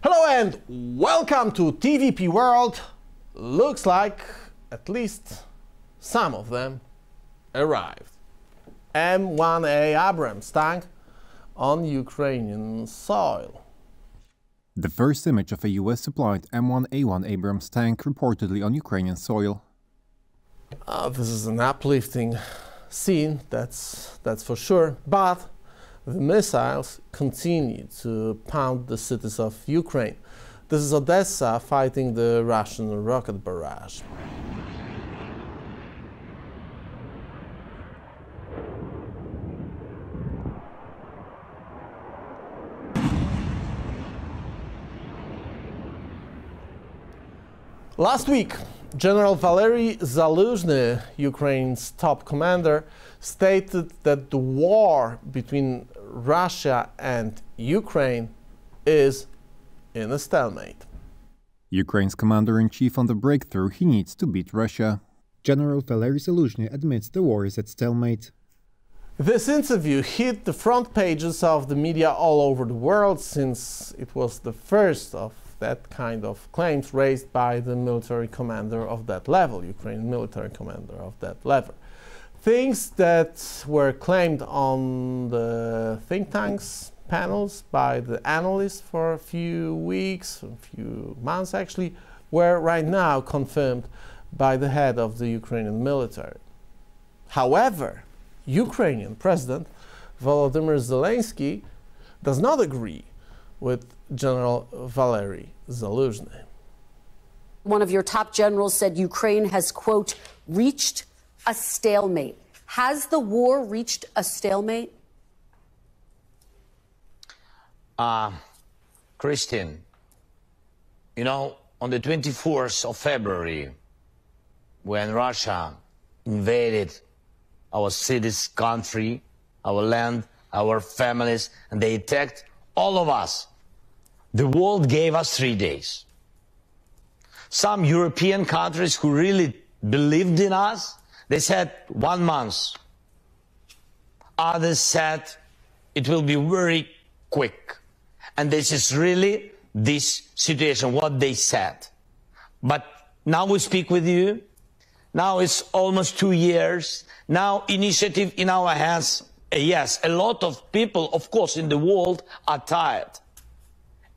Hello and welcome to TVP World. Looks like at least some of them arrived. M1A Abrams tank on Ukrainian soil. The first image of a US-supplied M1A Abrams tank reportedly on Ukrainian soil. This is an uplifting scene, that's for sure, but the missiles continue to pound the cities of Ukraine. This is Odessa fighting the Russian rocket barrage. Last week, General Valery Zelenskyy, Ukraine's top commander, stated that the war between Russia and Ukraine is in a stalemate. Ukraine's commander-in-chief on the breakthrough he needs to beat Russia. General Valery Zelenskyy admits the war is at stalemate. This interview hit the front pages of the media all over the world, since it was the first of that kind of claims raised by the military commander of that level, Ukrainian military commander of that level. Things that were claimed on the think tanks panels by the analysts for a few weeks, a few months actually, were right now confirmed by the head of the Ukrainian military. However, Ukrainian President Volodymyr Zelenskyy does not agree with General Valery Zelenskyy. One of your top generals said Ukraine has, quote, reached a stalemate. Has the war reached a stalemate? Christine, you know, on the 24th of February, when Russia invaded our cities, country, our land, our families, and they attacked all of us, the world gave us 3 days. Some European countries who really believed in us, they said 1 month. Others said it will be very quick. And this is really this situation, what they said. But now we speak with you. Now it's almost 2 years. Now initiative in our hands. Yes, a lot of people, of course, in the world are tired.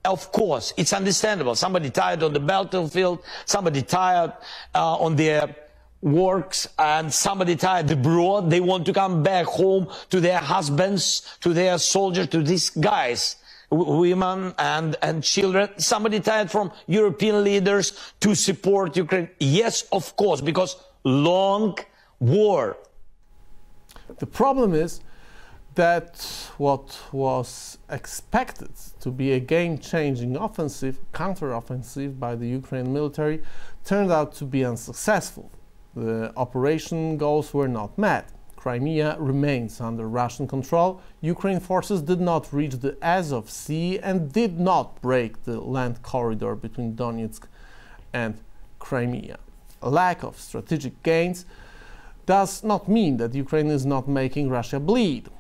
Of course, it's understandable. Somebody tired on the battlefield, somebody tired on their works, and somebody tired abroad. They want to come back home to their husbands, to their soldiers, to these guys, women and children. Somebody tired from European leaders to support Ukraine. Yes, of course, because long war. The problem is that what was expected to be a game-changing offensive, counter-offensive by the Ukrainian military, turned out to be unsuccessful. The operation goals were not met. Crimea remains under Russian control. Ukraine forces did not reach the Azov Sea and did not break the land corridor between Donetsk and Crimea. A lack of strategic gains does not mean that Ukraine is not making Russia bleed.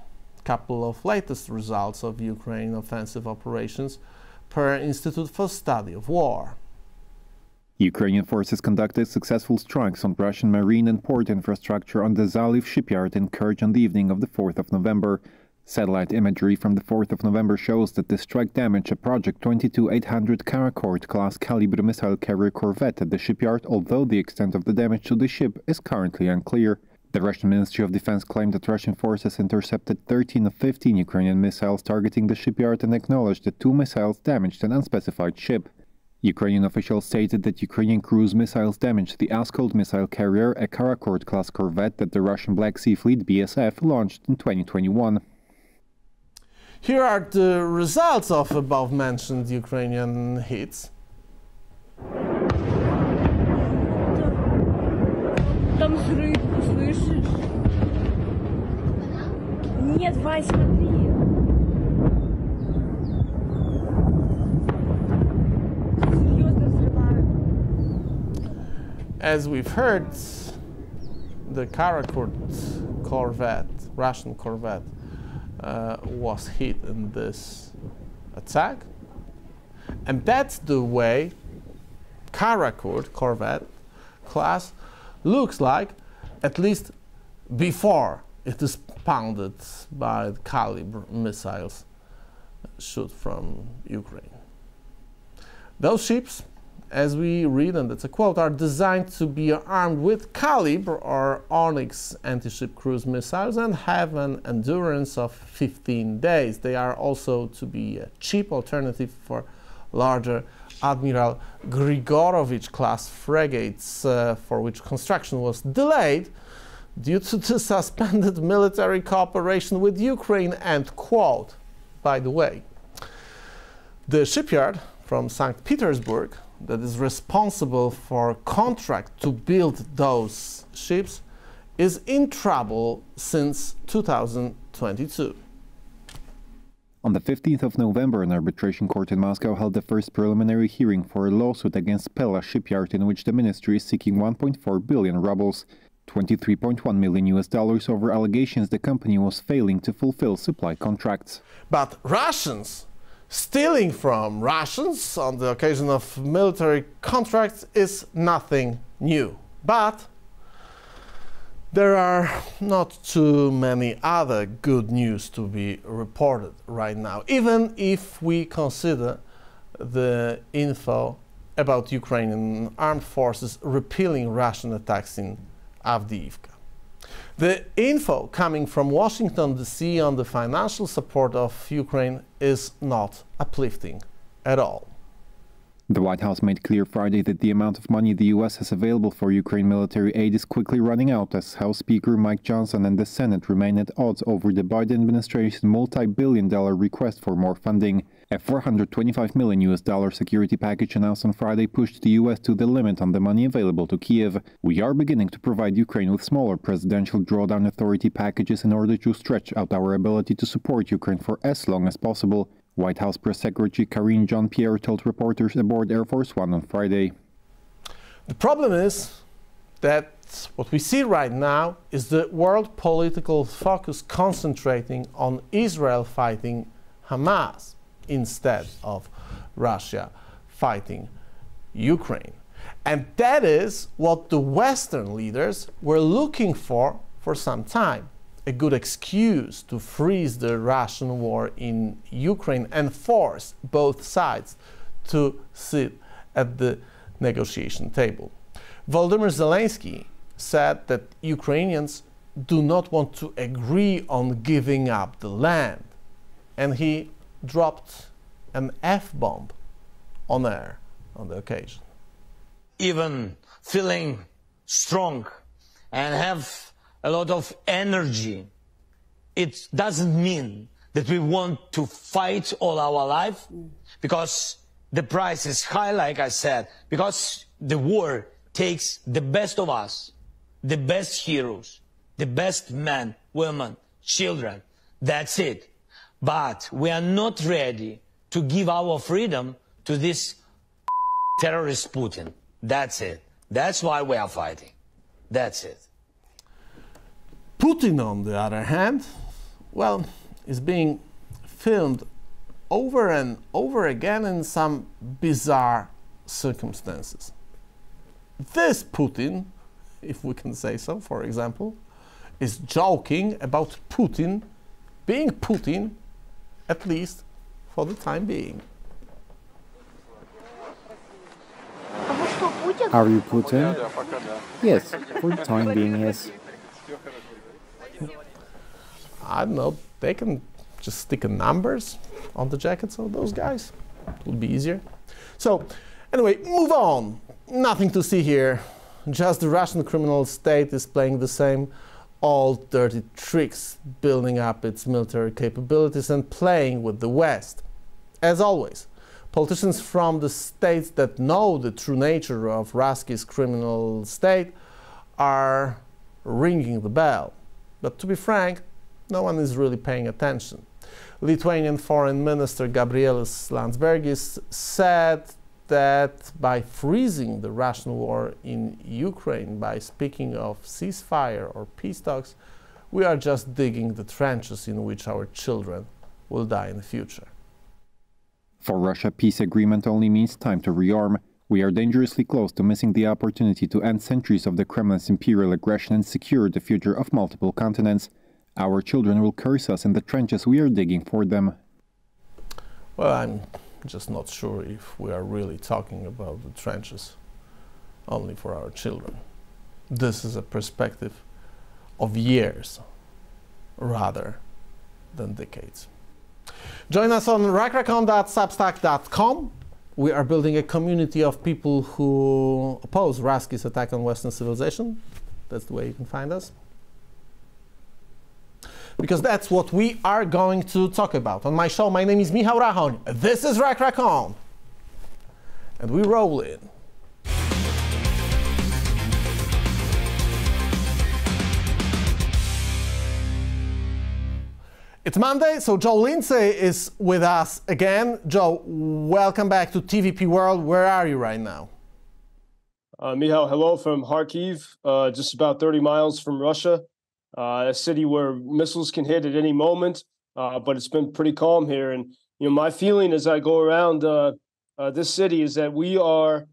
Couple of latest results of Ukraine offensive operations per Institute for Study of War. Ukrainian forces conducted successful strikes on Russian marine and port infrastructure on the Pella Shipyard in Kerch on the evening of the 4th of November. Satellite imagery from the 4th of November shows that the strike damaged a Project 22-800 Karakord-class caliber missile carrier corvette at the shipyard, although the extent of the damage to the ship is currently unclear. The Russian Ministry of Defense claimed that Russian forces intercepted 13 of 15 Ukrainian missiles targeting the shipyard and acknowledged that 2 missiles damaged an unspecified ship. Ukrainian officials stated that Ukrainian cruise missiles damaged the Askold missile carrier, a Karakord-class corvette that the Russian Black Sea Fleet BSF launched in 2021. Here are the results of above-mentioned Ukrainian hits. Там взрыв, слышишь? Нет, Вась, смотри. Серьезно взрывают. As we've heard, the Karakord corvette, Russian corvette, was hit in this attack. And that's the way Karakur corvette class looks like, at least before it is pounded by the caliber missiles shoot from Ukraine. Those ships, as we read, and that's a quote, are designed to be armed with Caliber or Onyx anti-ship cruise missiles and have an endurance of 15 days. They are also to be a cheap alternative for larger Admiral Grigorovich class frigates, for which construction was delayed due to the suspended military cooperation with Ukraine, end quote. By the way, the shipyard from St. Petersburg that is responsible for contract to build those ships is in trouble since 2022. On the 15th of November, an arbitration court in Moscow held the first preliminary hearing for a lawsuit against Pella Shipyard, in which the ministry is seeking 1.4 billion rubles, $23.1 million over allegations the company was failing to fulfill supply contracts. But Russians stealing from Russians on the occasion of military contracts is nothing new. But there are not too many other good news to be reported right now, even if we consider the info about Ukrainian armed forces repelling Russian attacks in Avdiivka. The info coming from Washington, D.C. on the financial support of Ukraine is not uplifting at all. The White House made clear Friday that the amount of money the U.S. has available for Ukraine military aid is quickly running out, as House Speaker Mike Johnson and the Senate remain at odds over the Biden administration's multi-billion-dollar request for more funding. A $425 million security package announced on Friday pushed the U.S. to the limit on the money available to Kiev. We are beginning to provide Ukraine with smaller presidential drawdown authority packages in order to stretch out our ability to support Ukraine for as long as possible, White House Press Secretary Karine Jean-Pierre told reporters aboard Air Force One on Friday. The problem is that what we see right now is the world political focus concentrating on Israel fighting Hamas instead of Russia fighting Ukraine. And that is what the Western leaders were looking for some time. A good excuse to freeze the Russian war in Ukraine and force both sides to sit at the negotiation table. Volodymyr Zelenskyy said that Ukrainians do not want to agree on giving up the land, and he dropped an F-bomb on air on the occasion. Even feeling strong and have a lot of energy, it doesn't mean that we want to fight all our life, because the price is high, like I said, because the war takes the best of us, the best heroes, the best men, women, children. That's it. But we are not ready to give our freedom to this terrorist Putin. That's it. That's why we are fighting. That's it. Putin, on the other hand, well, is being filmed over and over again in some bizarre circumstances. This Putin, if we can say so, for example, is joking about Putin being Putin, at least for the time being. Are you Putin? Yes, for the time being, yes. I don't know, they can just stick numbers on the jackets of those guys. It would be easier. So, anyway, move on. Nothing to see here. Just the Russian criminal state is playing the same old dirty tricks, building up its military capabilities and playing with the West. As always, politicians from the states that know the true nature of Ruski's criminal state are ringing the bell. But to be frank, no one is really paying attention. Lithuanian Foreign Minister Gabrielius Landsbergis said that by freezing the Russian war in Ukraine, by speaking of ceasefire or peace talks, we are just digging the trenches in which our children will die in the future. For Russia, peace agreement only means time to rearm. We are dangerously close to missing the opportunity to end centuries of the Kremlin's imperial aggression and secure the future of multiple continents. Our children will curse us in the trenches we are digging for them. Well, I'm just not sure if we are really talking about the trenches only for our children. This is a perspective of years rather than decades. Join us on rakracon.substack.com. We are building a community of people who oppose Ruski's attack on Western civilization. That's the way you can find us. Because that's what we are going to talk about on my show. My name is Michał Rachoń. This is Rakracon. And we roll in. It's Monday, so Joe Lindsley is with us again. Joe, welcome back to TVP World. Where are you right now? Michał, hello from Kharkiv, just about 30 miles from Russia. A city where missiles can hit at any moment, but it's been pretty calm here. And my feeling as I go around this city is that we are,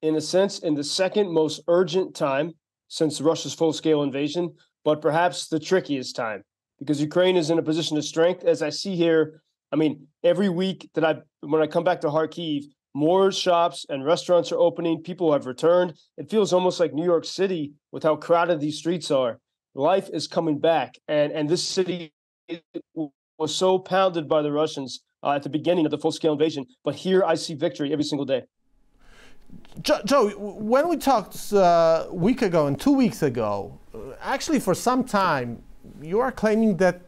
in a sense, in the second most urgent time since Russia's full-scale invasion, but perhaps the trickiest time, because Ukraine is in a position of strength. As I see here, I mean, every week when I come back to Kharkiv, more shops and restaurants are opening. People have returned. It feels almost like New York City with how crowded these streets are. Life is coming back, and this city was so pounded by the Russians at the beginning of the full-scale invasion. But here I see victory every single day. Joe, when we talked a week ago and 2 weeks ago, actually for some time, you are claiming that,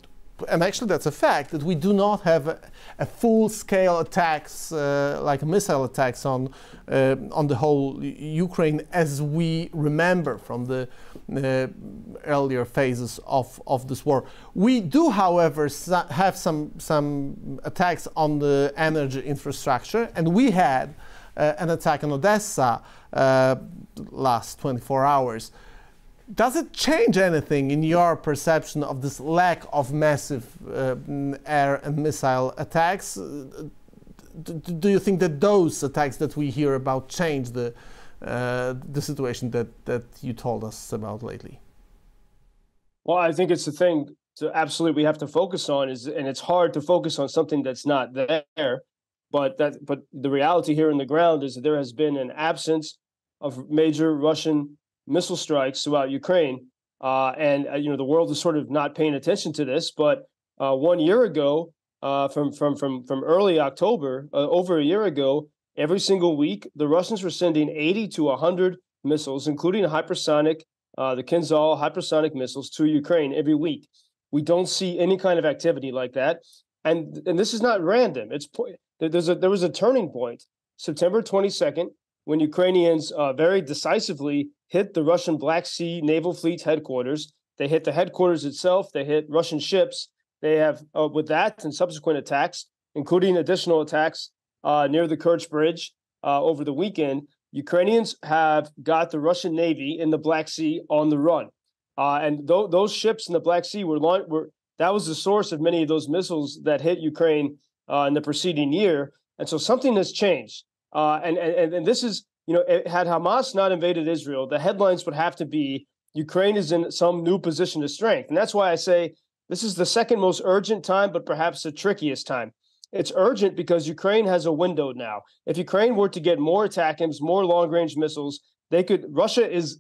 and actually that's a fact, that we do not have a full-scale attacks, like missile attacks on the whole Ukraine as we remember from the earlier phases of this war. We do, however, have some attacks on the energy infrastructure, and we had an attack on Odessa last 24 hours. Does it change anything in your perception of this lack of massive air and missile attacks? Do you think that those attacks that we hear about change the situation that you told us about lately? Well, I think it's the thing to absolutely we have to focus on and it's hard to focus on something that's not there. But the reality here on the ground is that there has been an absence of major Russian missile strikes throughout Ukraine, and the world is sort of not paying attention to this. But 1 year ago, from early October, over a year ago, every single week the Russians were sending 80 to 100 missiles, including hypersonic, the Kinzhal hypersonic missiles, to Ukraine every week. We don't see any kind of activity like that, and this is not random. There was a turning point, September 22nd, when Ukrainians very decisively hit the Russian Black Sea Naval Fleet headquarters. They hit the headquarters itself. They hit Russian ships. They have, with that and subsequent attacks, including additional attacks near the Kerch Bridge over the weekend, Ukrainians have got the Russian Navy in the Black Sea on the run. And those ships in the Black Sea that was the source of many of those missiles that hit Ukraine in the preceding year. And so something has changed. And this is, had Hamas not invaded Israel, the headlines would have to be Ukraine is in some new position of strength. And that's why I say this is the second most urgent time, but perhaps the trickiest time. It's urgent because Ukraine has a window now. If Ukraine were to get more ATACMS, more long-range missiles, Russia is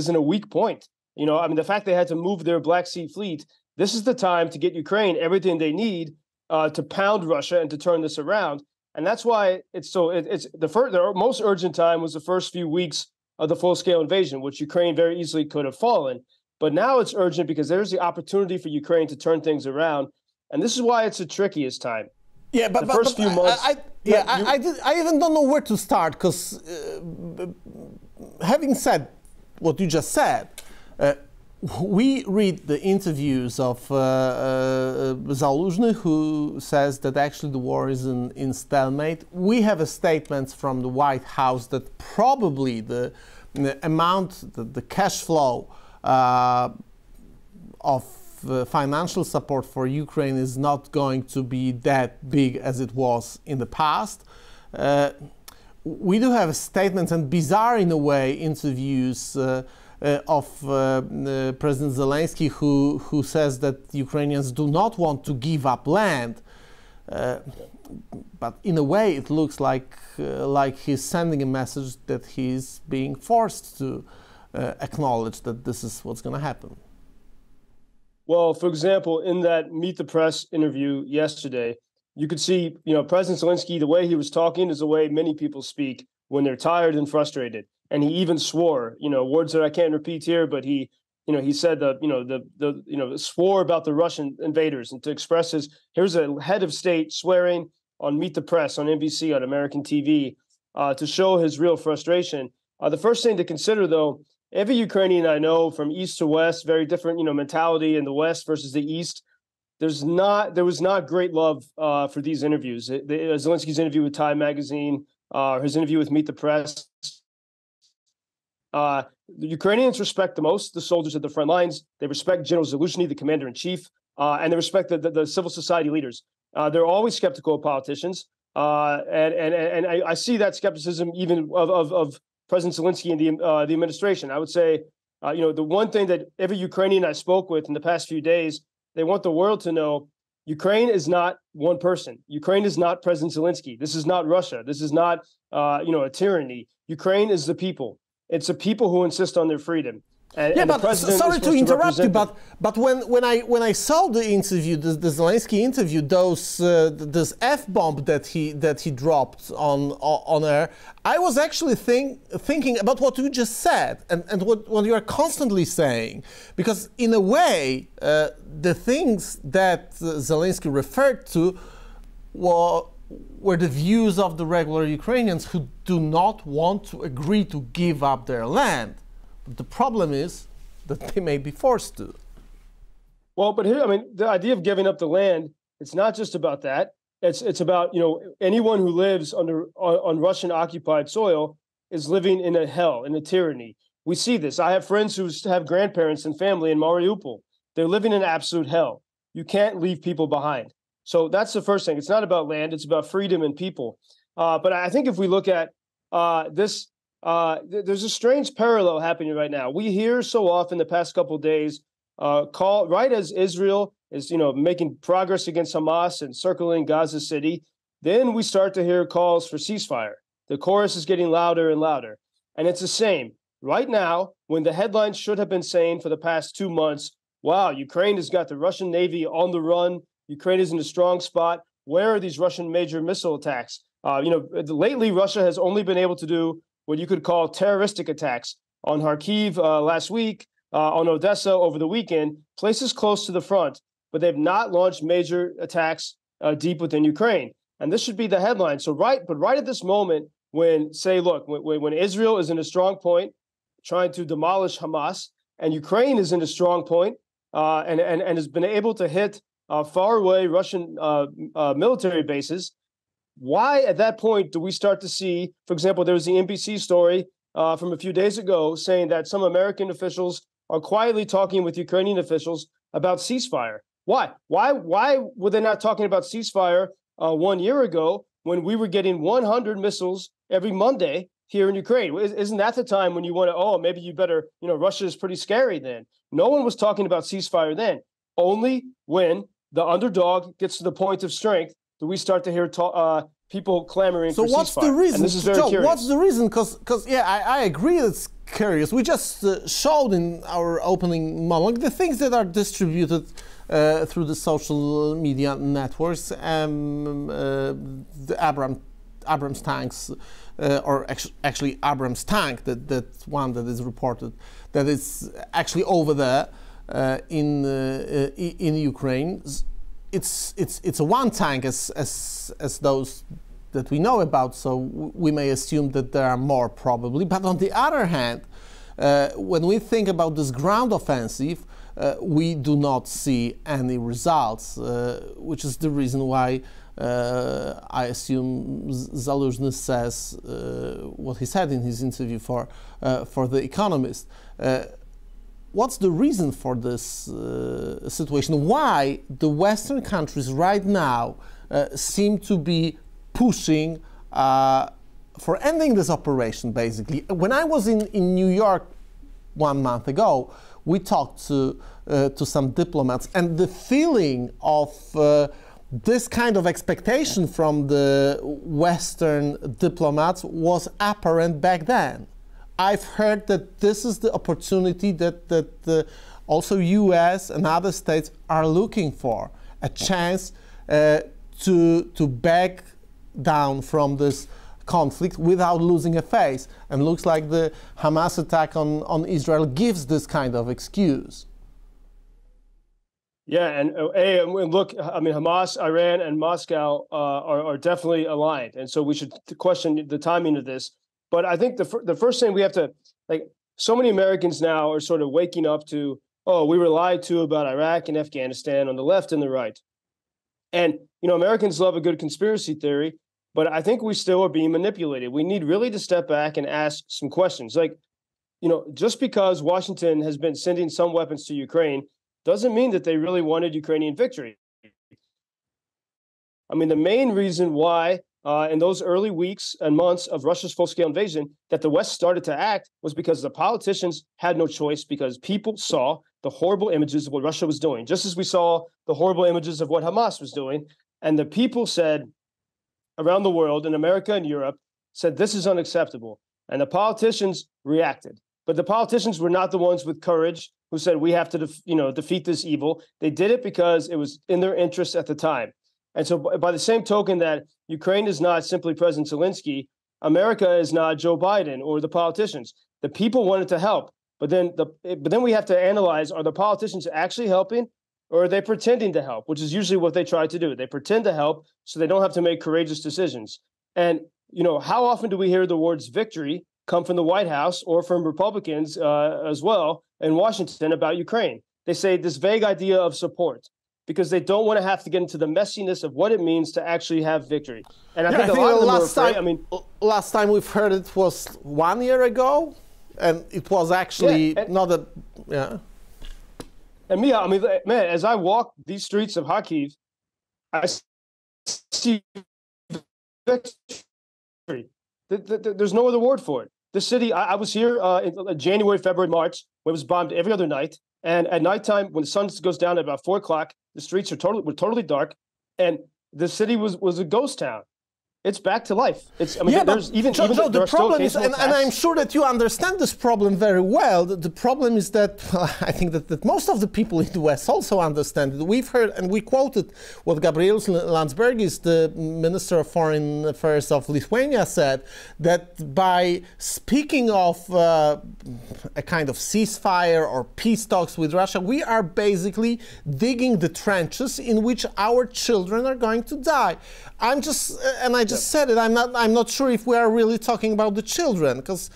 in a weak point. The fact they had to move their Black Sea fleet, this is the time to get Ukraine everything they need to pound Russia and to turn this around. And that's why the most urgent time was the first few weeks of the full-scale invasion, which Ukraine very easily could have fallen. But now it's urgent because there's the opportunity for Ukraine to turn things around. And this is why it's the trickiest time. Yeah, but the first few months. I even don't know where to start, because having said what you just said, we read the interviews of Zelenskyy, who says that actually the war is in stalemate. We have a statement from the White House that probably the amount, the cash flow of financial support for Ukraine is not going to be that big as it was in the past. We do have statements and bizarre, in a way, interviews of President Zelenskyy, who says that Ukrainians do not want to give up land. But in a way, it looks like he's sending a message that he's being forced to acknowledge that this is what's going to happen. Well, for example, in that Meet the Press interview yesterday, you could see, President Zelenskyy, the way he was talking is the way many people speak when they're tired and frustrated. And he even swore, words that I can't repeat here, but he said that, swore about the Russian invaders, and to express here's a head of state swearing on Meet the Press on NBC, on American TV, to show his real frustration. The first thing to consider, though, every Ukrainian I know from east to west, very different, mentality in the west versus the east. There was not great love for these interviews. Zelensky's interview with Time Magazine, his interview with Meet the Press. The Ukrainians respect the most the soldiers at the front lines. They respect General Zelenskyy, the commander-in-chief, and they respect the civil society leaders. They're always skeptical of politicians, and I see that skepticism even of President Zelenskyy and the administration. I would say, the one thing that every Ukrainian I spoke with in the past few days, they want the world to know Ukraine is not one person. Ukraine is not President Zelenskyy. This is not Russia. This is not, a tyranny. Ukraine is the people. It's the people who insist on their freedom. But sorry to interrupt you, but when I saw the interview, the Zelenskyy interview, this F-bomb that he dropped on air, I was actually thinking about what you just said and what you are constantly saying, because in a way the things that Zelenskyy referred to were the views of the regular Ukrainians who do not want to agree to give up their land. The problem is that they may be forced to. Well, but here, the idea of giving up the land, it's not just about that. It's about, anyone who lives on Russian occupied soil is living in a hell, in a tyranny. We see this. I have friends who have grandparents and family in Mariupol. They're living in absolute hell. You can't leave people behind. So that's the first thing. It's not about land. It's about freedom and people. But I think if we look at this, there's a strange parallel happening right now. We hear so often the past couple of days, right as Israel is, making progress against Hamas and circling Gaza City, then we start to hear calls for ceasefire. The chorus is getting louder and louder. And it's the same. Right now, when the headlines should have been saying for the past 2 months, wow, Ukraine has got the Russian Navy on the run. Ukraine is in a strong spot. Where are these Russian major missile attacks? Lately, Russia has only been able to do what you could call terroristic attacks on Kharkiv last week, on Odessa over the weekend, places close to the front, but they've not launched major attacks deep within Ukraine. And this should be the headline. So right at this moment, when Israel is in a strong point, trying to demolish Hamas, and Ukraine is in a strong point, and has been able to hit far away Russian military bases, why at that point do we start to see, for example, there was the NBC story from a few days ago saying that some American officials are quietly talking with Ukrainian officials about ceasefire. Why? Why were they not talking about ceasefire 1 year ago when we were getting 100 missiles every Monday here in Ukraine? Isn't that the time when you want to, maybe you better, Russia is pretty scary then. No one was talking about ceasefire then. Only when the underdog gets to the point of strength do we start to hear people clamoring for ceasefire. So what's the reason? And this is very curious. What's the reason? Because I agree it's curious. We just showed in our opening monologue the things that are distributed through the social media networks, the Abrams tanks, or actually Abrams tank, that one that is reported, that is actually over there in Ukraine. It's a one tank as those that we know about, so we may assume that there are more probably. But on the other hand, when we think about this ground offensive, we do not see any results, which is the reason why I assume Zelenskyy says what he said in his interview for The Economist. what's the reason for this situation? Why the Western countries right now seem to be pushing for ending this operation, basically? When I was in New York 1 month ago, we talked to some diplomats, and the feeling of this kind of expectation from the Western diplomats was apparent back then. I've heard that this is the opportunity that also US and other states are looking for, a chance to back down from this conflict without losing a face. And looks like the Hamas attack on Israel gives this kind of excuse. Yeah, and look, I mean, Hamas, Iran, and Moscow are definitely aligned, and so we should question the timing of this. But I think the first thing we have to, like, so many Americans now are sort of waking up to, oh, we were lied to about Iraq and Afghanistan on the left and the right. And, Americans love a good conspiracy theory, but I think we still are being manipulated. We need really to step back and ask some questions. Like, just because Washington has been sending some weapons to Ukraine doesn't mean that they really wanted Ukrainian victory. I mean, the main reason why in those early weeks and months of Russia's full-scale invasion that the West started to act was because the politicians had no choice, because people saw the horrible images of what Russia was doing, just as we saw the horrible images of what Hamas was doing. And the people said, around the world, in America and Europe, said this is unacceptable. And the politicians reacted. But the politicians were not the ones with courage who said we have to defeat this evil. They did it because it was in their interest at the time. And so by the same token that Ukraine is not simply President Zelenskyy, America is not Joe Biden or the politicians. The people wanted to help. But then we have to analyze, are the politicians actually helping, or are they pretending to help, which is usually what they try to do. They pretend to help so they don't have to make courageous decisions. And, how often do we hear the words victory come from the White House or from Republicans as well in Washington about Ukraine? They say this vague idea of support because they don't want to have to get into the messiness of what it means to actually have victory. And I think a lot of them are afraid. Last time we've heard it was 1 year ago, and it was actually not a... Yeah. And Mia, I mean, man, as I walk these streets of Kharkiv, I see victory. There's no other word for it. The city, I was here in January, February, March, when it was bombed every other night. And at nighttime, when the sun goes down at about 4 o'clock, the streets were totally dark, and the city was a ghost town. It's back to life. There's even the problem is, and I'm sure that you understand this problem very well. The problem is that I think that most of the people in the West also understand it. We've heard, and we quoted what Gabrielius Landsbergis, the Minister of Foreign Affairs of Lithuania, said, that by speaking of a kind of ceasefire or peace talks with Russia, we are basically digging the trenches in which our children are going to die. I just said it. I'm not sure if we are really talking about the children, because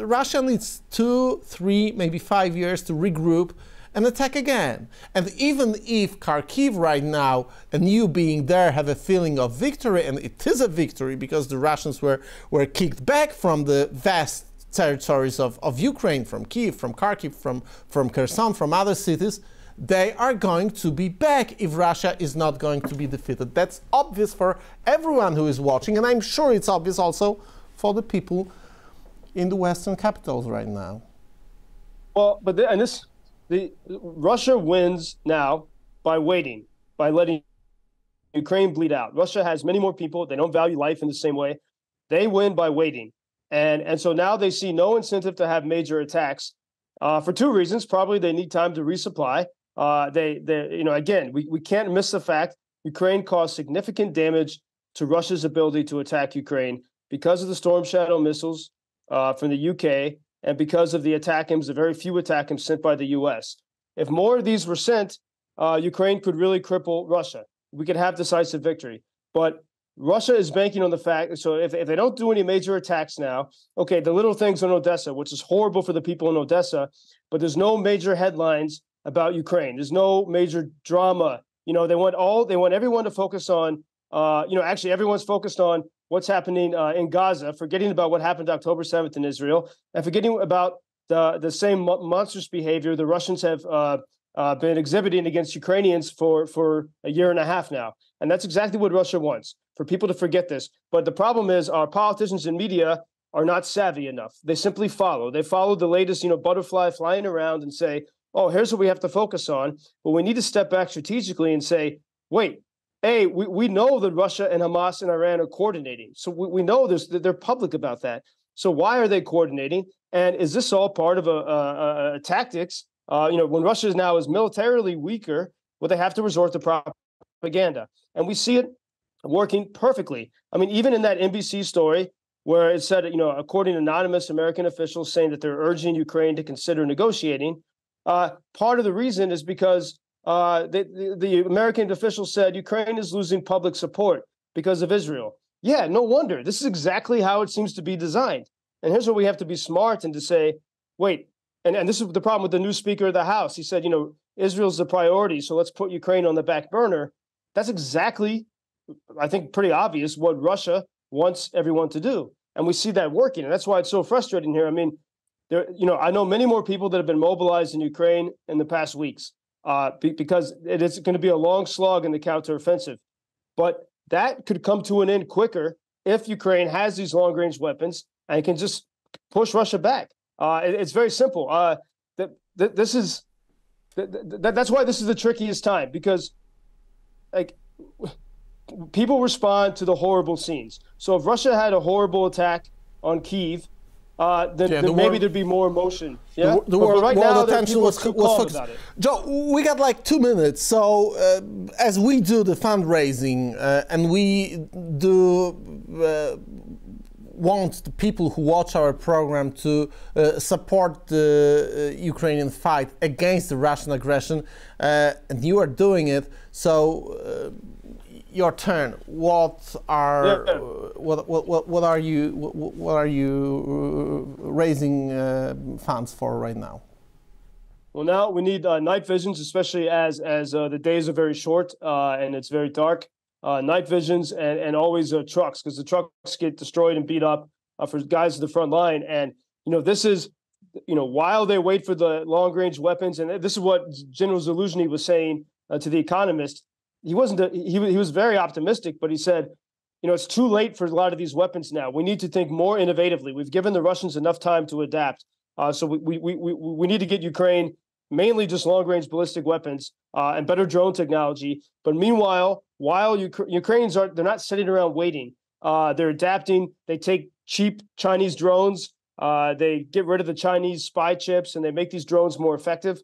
Russia needs 2, 3, maybe 5 years to regroup and attack again. And even if Kharkiv right now, and you being there, have a feeling of victory, and it is a victory because the Russians were kicked back from the vast territories of Ukraine, from Kiev, from Kharkiv, from Kherson, from other cities, they are going to be back if Russia is not going to be defeated. That's obvious for everyone who is watching, and I'm sure it's obvious also for the people in the Western capitals right now. Well, Russia wins now by waiting, by letting Ukraine bleed out. Russia has many more people. They don't value life in the same way. They win by waiting. And so now they see no incentive to have major attacks for 2 reasons. Probably they need time to resupply. Again, we can't miss the fact Ukraine caused significant damage to Russia's ability to attack Ukraine because of the Storm Shadow missiles from the UK and because of the ATACMS, the very few ATACMS sent by the US. If more of these were sent, Ukraine could really cripple Russia. We could have decisive victory. But Russia is banking on the fact, so if they don't do any major attacks now, okay, the little things in Odessa, which is horrible for the people in Odessa, but there's no major headlines about Ukraine. There's no major drama. They want everyone to focus on, actually everyone's focused on what's happening in Gaza, forgetting about what happened October 7th in Israel, and forgetting about the same monstrous behavior the Russians have been exhibiting against Ukrainians for a year and a half now. And that's exactly what Russia wants, for people to forget this. But the problem is our politicians and media are not savvy enough. They simply follow. They follow the latest, butterfly flying around and say, oh, here's what we have to focus on. But we need to step back strategically and say, wait, hey, we know that Russia and Hamas and Iran are coordinating. So we know they're public about that. So why are they coordinating? And is this all part of a tactics? When Russia now is militarily weaker, well, they have to resort to propaganda. And we see it working perfectly. I mean, even in that NBC story where it said, according to anonymous American officials saying that they're urging Ukraine to consider negotiating, part of the reason is because the American officials said Ukraine is losing public support because of Israel. Yeah, no wonder. This is exactly how it seems to be designed. And here's where we have to be smart and to say, wait, and this is the problem with the new Speaker of the House. He said, Israel's the priority, so let's put Ukraine on the back burner. That's exactly, I think, pretty obvious what Russia wants everyone to do. And we see that working. And that's why it's so frustrating here. I mean, I know many more people that have been mobilized in Ukraine in the past weeks because it is going to be a long slog in the counteroffensive. But that could come to an end quicker if Ukraine has these long-range weapons and can just push Russia back. It's very simple. That's why this is the trickiest time, because people respond to the horrible scenes. So if Russia had a horrible attack on Kyiv, then maybe there'd be more emotion. Yeah, the world attention was focused. Joe, we got like 2 minutes. So as we do the fundraising and we do want the people who watch our program to support the Ukrainian fight against the Russian aggression, and you are doing it. So your turn. What are you raising funds for right now? Well, now we need night visions, especially as the days are very short and it's very dark. Night visions and always trucks, because the trucks get destroyed and beat up for guys at the front line. And this is while they wait for the long range weapons, and this is what General Zelenskyy was saying to The Economist. He was very optimistic, but he said, it's too late for a lot of these weapons now. We need to think more innovatively. We've given the Russians enough time to adapt. So we need to get Ukraine mainly just long-range ballistic weapons and better drone technology. But meanwhile, while Ukrainians they're not sitting around waiting. They're adapting. They take cheap Chinese drones. They get rid of the Chinese spy chips, and they make these drones more effective.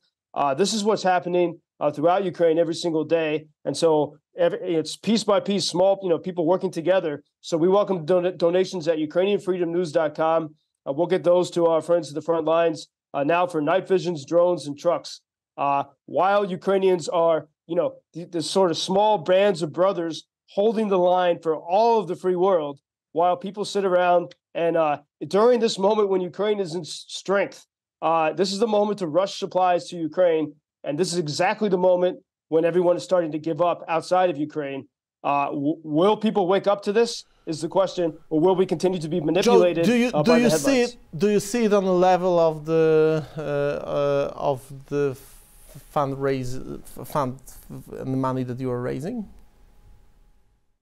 This is what's happening throughout Ukraine every single day. And so it's piece by piece, small, people working together. So we welcome donations at UkrainianFreedomNews.com. We'll get those to our friends at the front lines now for night visions, drones, and trucks. While Ukrainians are, the sort of small bands of brothers holding the line for all of the free world, while people sit around and during this moment when Ukraine is in strength, this is the moment to rush supplies to Ukraine. And this is exactly the moment when everyone is starting to give up outside of Ukraine. Will people wake up to this? Is the question, or will we continue to be manipulated? Joe, do you see it? Do you see it on the level of the fund and the money that you are raising?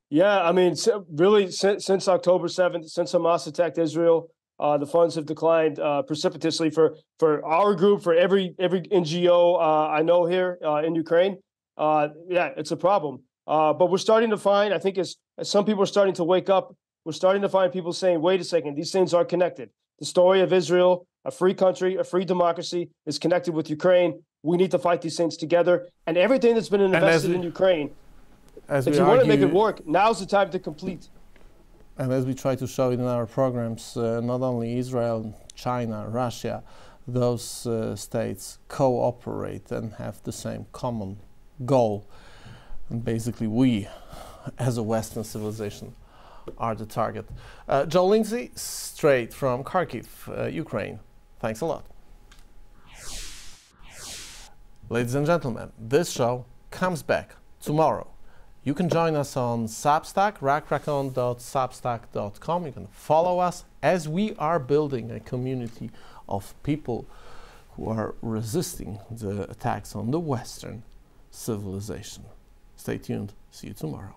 Yeah, I mean, really, since October 7th, since Hamas attacked Israel, the funds have declined precipitously for our group, for every NGO I know here in Ukraine. Yeah, it's a problem. But we're starting to find, I think as some people are starting to wake up, we're starting to find people saying, wait a second, these things are connected. The story of Israel, a free country, a free democracy, is connected with Ukraine. We need to fight these things together. And everything that's been invested in Ukraine, if you want to make it work, now's the time to complete. And as we try to show it in our programs, not only Israel, China, Russia, those states cooperate and have the same common goal. And basically we, as a Western civilization, are the target. Joe Lindsley, straight from Kharkiv, Ukraine. Thanks a lot. Ladies and gentlemen, this show comes back tomorrow. You can join us on Substack, rackrakon.substack.com. You can follow us as we are building a community of people who are resisting the attacks on the Western civilization. Stay tuned. See you tomorrow.